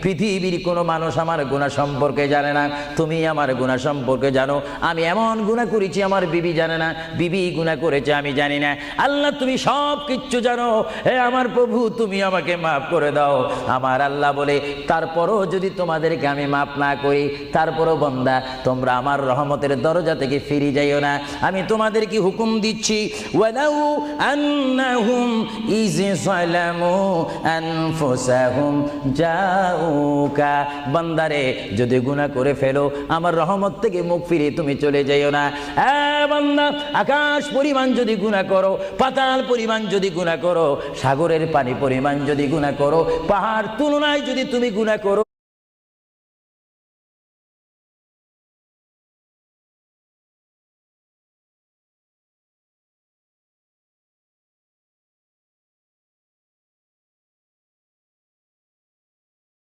পৃথিবীর কোনো মানুষ আমার গুনাহ সম্পর্কে জানে না, তুমি আমার গুনাহ সম্পর্কে জানো। আমি এমন গুনাহ করেছি আমার বিবি জানে না, বিবি গুনাহ করেছে আমি জানি না। আল্লাহ তুমি সব কিচ্ছু জানো, হে আমার প্রভু তুমি আমাকে মাফ করে দাও। আমার আল্লাহ বলে, তারপরও যদি তোমাদেরকে আমি মাফ না করি, তারপরও বান্দা তোমরা আমার রহমতের দরজা থেকে ফিরে যাইও না। আমি তোমাদেরকে হুকুম দিচ্ছি, ওয়ালাউ আন্নাহুম ইয যালামু আনফুসাহুম জাউকা, বান্দারে যদি গুনাহ করে ফেলো আমার রহমত থেকে মুখ ফিরিয়ে তুমি চলে যাইও না। বান্দা, আকাশ পরিমাণ যদি গুনাহ করো, পাতাল পরিমাণ যদি গুনাহ করো, সাগরের পানি পরিমাণ যদি গুনাহ করো, পাহাড় তুলনায় যদি তুমি গুনাহ করো,